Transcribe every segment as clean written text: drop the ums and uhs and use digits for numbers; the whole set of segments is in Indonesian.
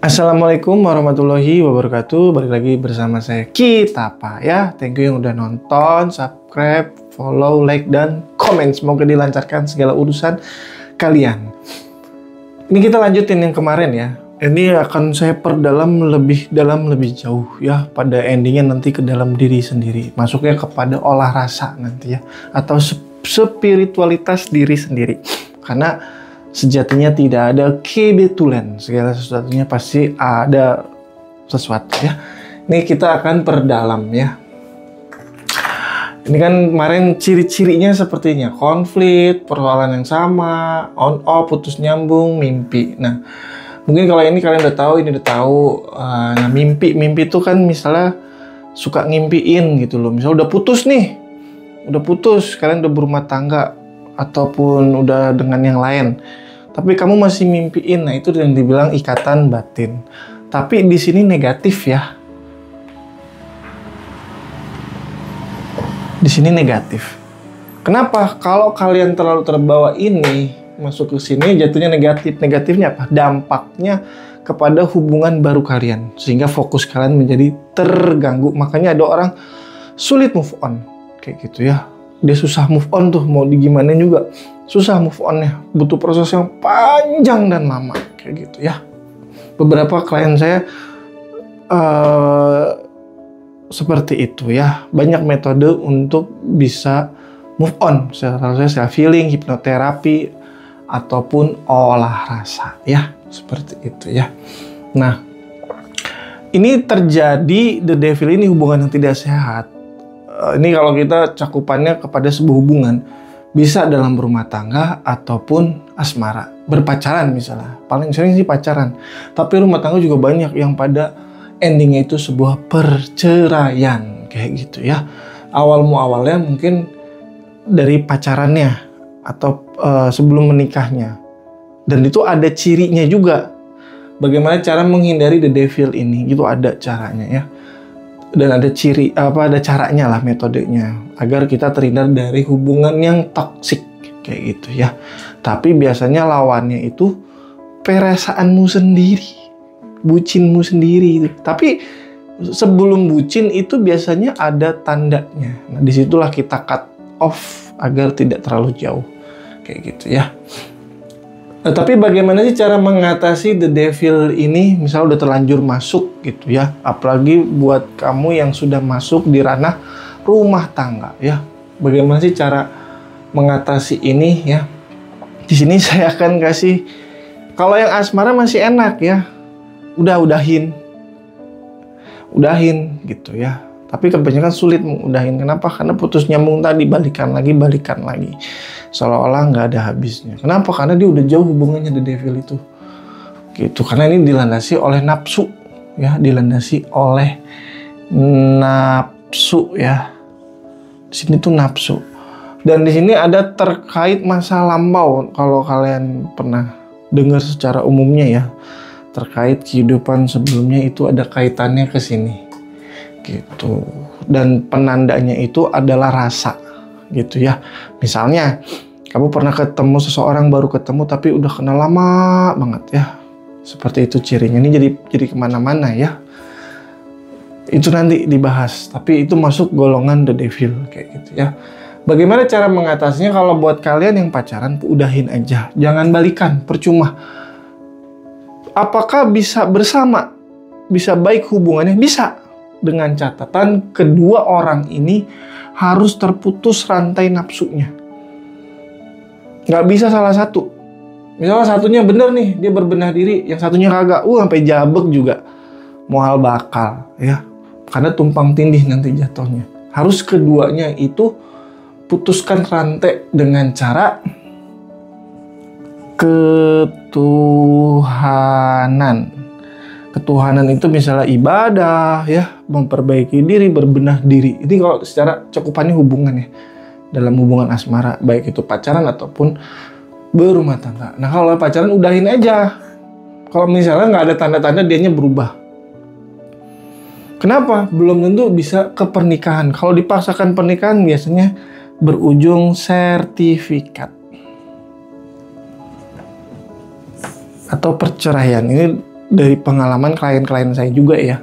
Assalamualaikum warahmatullahi wabarakatuh. Balik lagi bersama saya Kitapa ya. Thank you yang udah nonton, subscribe, follow, like, dan komen. Semoga dilancarkan segala urusan kalian. Ini kita lanjutin yang kemarin ya. Ini akan saya perdalam lebih jauh ya. Pada endingnya nanti ke dalam diri sendiri. Masuknya kepada olah rasa nanti ya. Atau spiritualitas diri sendiri. Karena sejatinya tidak ada kebetulan, segala sesuatunya pasti ada sesuatu ya. Ini kita akan perdalam ya. Ini kan kemarin ciri-cirinya sepertinya konflik, persoalan yang sama, on off, putus nyambung, mimpi. Nah, mungkin kalau ini kalian udah tahu, nah, mimpi itu kan misalnya suka ngimpiin gitu loh. Misalnya udah putus, kalian udah berumah tangga ataupun udah dengan yang lain, tapi kamu masih mimpiin. Nah, itu yang dibilang ikatan batin. Tapi di sini negatif ya. Di sini negatif. Kenapa? Kalau kalian terlalu terbawa ini masuk ke sini jatuhnya negatif. Negatifnya apa? Dampaknya kepada hubungan baru kalian, sehingga fokus kalian menjadi terganggu. Makanya ada orang sulit move on kayak gitu ya. Dia susah move on tuh, mau digimana juga susah move onnya, butuh proses yang panjang dan lama kayak gitu ya. Beberapa klien saya seperti itu ya. Banyak metode untuk bisa move on. Salah satunya self healing, hipnoterapi, ataupun olah rasa ya, seperti itu ya. Nah, ini terjadi the devil ini hubungan yang tidak sehat. Ini kalau kita cakupannya kepada sebuah hubungan, bisa dalam rumah tangga ataupun asmara, berpacaran misalnya. Paling sering sih pacaran, tapi rumah tangga juga banyak yang pada endingnya itu sebuah perceraian kayak gitu ya. Awalnya mungkin dari pacarannya atau sebelum menikahnya, dan itu ada cirinya juga. Bagaimana cara menghindari the devil ini, itu ada caranya ya. Dan ada ada caranya lah, metodenya, agar kita terhindar dari hubungan yang toksik kayak gitu ya. Tapi biasanya lawannya itu perasaanmu sendiri, bucinmu sendiri itu. Tapi sebelum bucin itu biasanya ada tandanya. Nah, disitulah kita cut off agar tidak terlalu jauh kayak gitu ya. Nah, tapi bagaimana sih cara mengatasi the devil ini? Misalnya udah terlanjur masuk gitu ya. Apalagi buat kamu yang sudah masuk di ranah rumah tangga ya. Bagaimana sih cara mengatasi ini ya? Di sini saya akan kasih, kalau yang asmara masih enak ya. Udahin gitu ya. Tapi kebanyakan sulit mengudahin. Kenapa? Karena putus nyambung tadi, balikan lagi. Seolah-olah nggak ada habisnya. Kenapa? Karena dia udah jauh hubungannya the devil itu. Gitu. Karena ini dilandasi oleh nafsu ya, ya. Di sini tuh nafsu. Dan di sini ada terkait masa lampau, kalau kalian pernah dengar secara umumnya ya. Terkait kehidupan sebelumnya itu ada kaitannya ke sini. Gitu. Dan penandanya itu adalah rasa gitu ya. Misalnya kamu pernah ketemu seseorang, baru ketemu tapi udah kenal lama banget ya, seperti itu cirinya. Ini jadi kemana-mana ya, itu nanti dibahas. Tapi itu masuk golongan the devil kayak gitu ya. Bagaimana cara mengatasinya? Kalau buat kalian yang pacaran, udahin aja, jangan balikan, percuma. Apakah bisa bersama, bisa baik hubungannya? Bisa, dengan catatan kedua orang ini harus terputus rantai nafsunya. Nggak bisa salah satu. Misalnya satunya bener nih, dia berbenah diri, yang satunya kagak, sampai jabek juga, mual bakal ya. Karena tumpang tindih nanti jatuhnya. Harus keduanya itu putuskan rantai dengan cara ketuhanan. Ketuhanan itu misalnya ibadah ya, memperbaiki diri, berbenah diri. Ini kalau secara cakupannya hubungan ya, dalam hubungan asmara, baik itu pacaran ataupun berumah tangga. Nah, kalau pacaran udahin aja. Kalau misalnya nggak ada tanda-tanda dianya berubah. Kenapa? Belum tentu bisa ke pernikahan. Kalau dipaksakan pernikahan biasanya berujung sertifikat atau perceraian. Ini dari pengalaman klien-klien saya juga ya.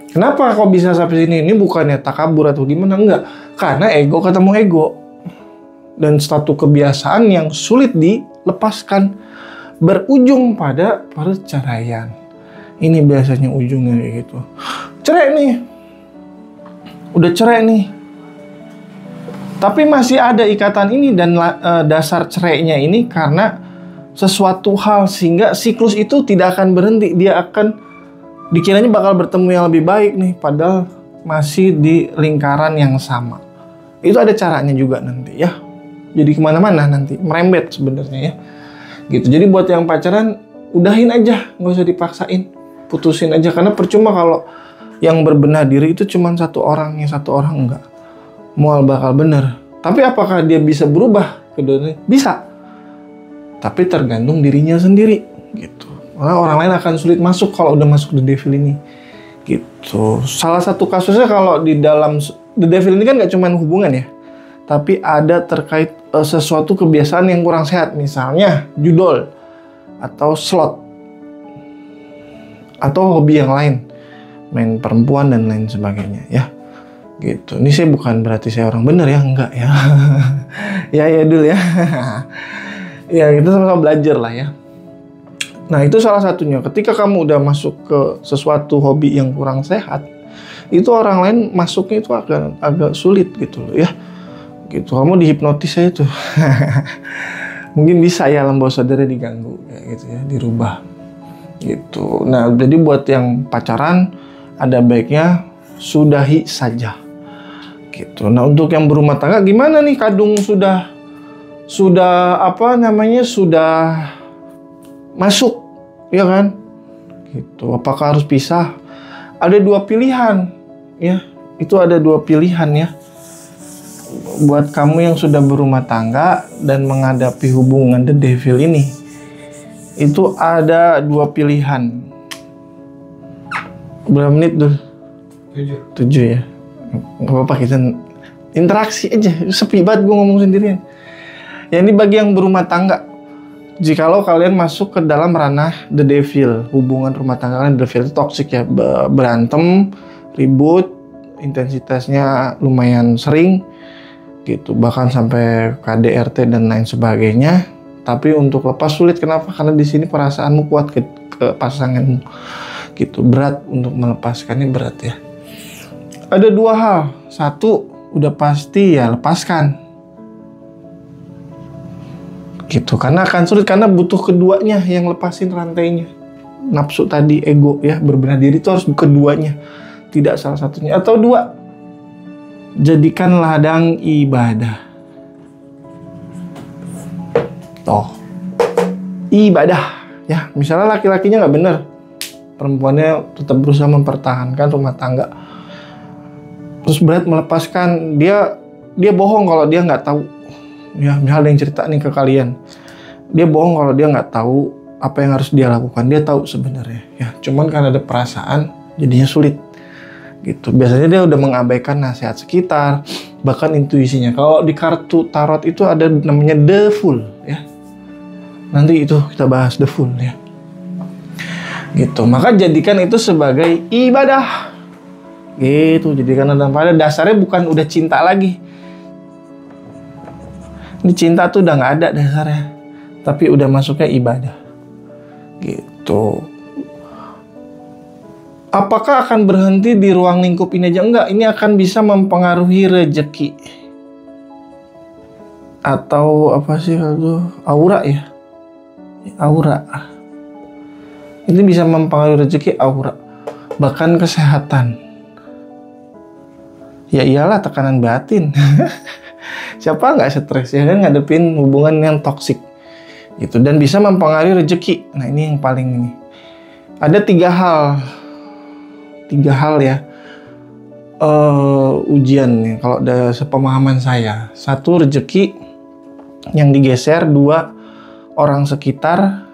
Kenapa kok bisa sampai sini? Ini bukannya takabur atau gimana, enggak. Karena ego ketemu ego. Dan suatu kebiasaan yang sulit dilepaskan. Berujung pada perceraian. Ini biasanya ujungnya kayak gitu. Cerai nih. Udah cerai nih. Tapi masih ada ikatan ini dan dasar cerainya ini karena sesuatu hal sehingga siklus itu tidak akan berhenti. Dia akan dikiranya bakal bertemu yang lebih baik nih, padahal masih di lingkaran yang sama. Itu ada caranya juga nanti ya. Jadi kemana-mana nanti, merembet sebenarnya ya. Gitu. Jadi buat yang pacaran, udahin aja, nggak usah dipaksain, putusin aja. Karena percuma kalau yang berbenah diri itu cuma satu orang, yang satu orang enggak. Mual bakal bener. Tapi apakah dia bisa berubah keduanya? Bisa. Tapi tergantung dirinya sendiri gitu. Karena orang lain akan sulit masuk kalau udah masuk The Devil ini gitu. Salah satu kasusnya kalau di dalam The Devil ini kan gak cuma hubungan ya, tapi ada terkait sesuatu kebiasaan yang kurang sehat. Misalnya judol atau slot atau hobi yang lain, main perempuan dan lain sebagainya ya gitu. Ini saya bukan berarti saya orang bener ya, enggak ya. ya dulu ya. Ya kita sama-sama belajar lah ya. Nah itu salah satunya. Ketika kamu udah masuk ke sesuatu hobi yang kurang sehat, itu orang lain masuknya itu agak sulit gitu loh ya. Gitu. Kamu dihipnotis aja tuh. Mungkin bisa ya alam bawah sadarnya diganggu kayak gitu ya, dirubah. Gitu. Nah jadi buat yang pacaran ada baiknya sudahi saja. Gitu. Nah untuk yang berumah tangga gimana nih? Kadung sudah masuk, ya kan? Gitu. Apakah harus pisah? Ada dua pilihan, ya. Itu ada dua pilihan ya. Buat kamu yang sudah berumah tangga dan menghadapi hubungan The Devil ini, itu ada dua pilihan. Berapa menit dulu? 7 ya. Gak apa-apa, kita interaksi aja. Sepi banget gue ngomong sendirian. Ya ini bagi yang berumah tangga. Jikalau kalian masuk ke dalam ranah The Devil, hubungan rumah tangga kalian The Devil itu toxic ya, berantem, ribut, intensitasnya lumayan sering, gitu, bahkan sampai KDRT dan lain sebagainya. Tapi untuk lepas sulit, kenapa? Karena di sini perasaanmu kuat ke pasanganmu, gitu, berat untuk melepaskannya, berat ya. Ada dua hal, satu udah pasti ya lepaskan. Gitu, karena akan sulit, karena butuh keduanya yang lepasin rantainya. Nafsu tadi, ego ya, berbenah diri itu harus keduanya, tidak salah satunya. Atau dua, jadikan ladang ibadah. Toh, ibadah ya. Misalnya laki-lakinya nggak bener, perempuannya tetap berusaha mempertahankan rumah tangga, terus berat melepaskan, dia bohong kalau dia nggak tahu. Ya, misal ada yang cerita nih ke kalian, dia bohong kalau dia nggak tahu apa yang harus dia lakukan. Dia tahu sebenarnya, ya. Cuman karena ada perasaan, jadinya sulit. Gitu. Biasanya dia udah mengabaikan nasihat sekitar, bahkan intuisinya. Kalau di kartu tarot itu ada namanya The Fool, ya. Nanti itu kita bahas The Fool, ya. Gitu. Maka jadikan itu sebagai ibadah. Gitu. Jadikan pada dasarnya bukan udah cinta lagi. Ini cinta tuh udah nggak ada dasarnya, tapi udah masuknya ibadah, gitu. Apakah akan berhenti di ruang lingkup ini aja? Enggak, ini akan bisa mempengaruhi rezeki. Atau apa sih itu? Aura ya? Aura. Ini bisa mempengaruhi rezeki, aura. Bahkan kesehatan. Ya iyalah, tekanan batin. Siapa nggak stres ya kan ngadepin hubungan yang toksik gitu, dan bisa mempengaruhi rezeki. Nah ini yang paling ini. Ada tiga hal ya ujian nih kalau dari sepemahaman saya. Satu, rezeki yang digeser. Dua, orang sekitar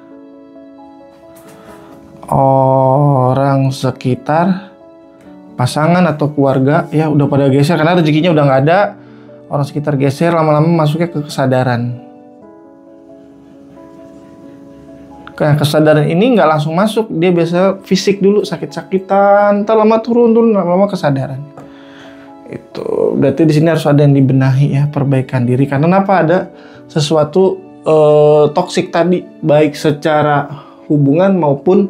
pasangan atau keluarga ya udah pada geser karena rezekinya udah nggak ada. Orang sekitar geser, lama-lama masuknya ke kesadaran. Karena kesadaran ini nggak langsung masuk, dia biasa fisik dulu, sakit-sakitan, ntar lama turun, lama-lama kesadaran. Itu berarti di sini harus ada yang dibenahi ya, perbaikan diri. Karena kenapa ada sesuatu toksik tadi, baik secara hubungan maupun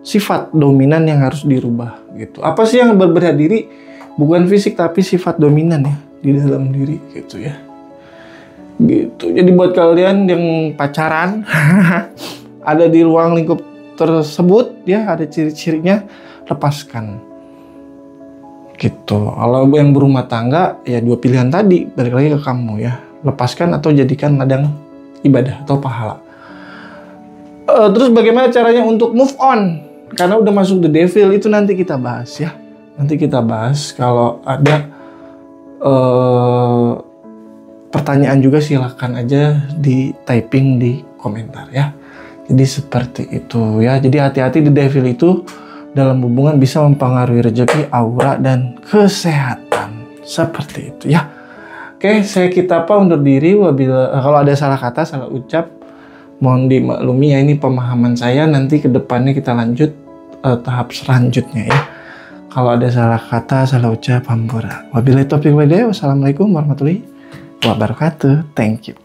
sifat dominan yang harus dirubah gitu. Apa sih yang berbenah diri? Bukan fisik tapi sifat dominan ya di dalam diri gitu ya. Gitu. Jadi buat kalian yang pacaran ada di ruang lingkup tersebut ya, ada ciri-cirinya, lepaskan. Gitu. Kalau yang berumah tangga ya dua pilihan tadi, balik lagi ke kamu ya. Lepaskan atau jadikan ladang ibadah atau pahala. Terus bagaimana caranya untuk move on? Karena udah masuk the devil, itu nanti kita bahas ya. Nanti kita bahas. Kalau ada pertanyaan juga silakan aja di typing di komentar ya. Jadi seperti itu ya. Jadi hati-hati, the devil itu dalam hubungan bisa mempengaruhi rezeki, aura, dan kesehatan. Seperti itu ya. Oke, saya Kitapa undur diri. Kalau ada salah kata, salah ucap, mohon dimaklumi ya, ini pemahaman saya. Nanti ke depannya kita lanjut tahap selanjutnya ya. Kalau ada salah kata, salah ucap, hampura. Wabillahi taufiq wal hidayah. Wassalamualaikum warahmatullahi wabarakatuh. Thank you.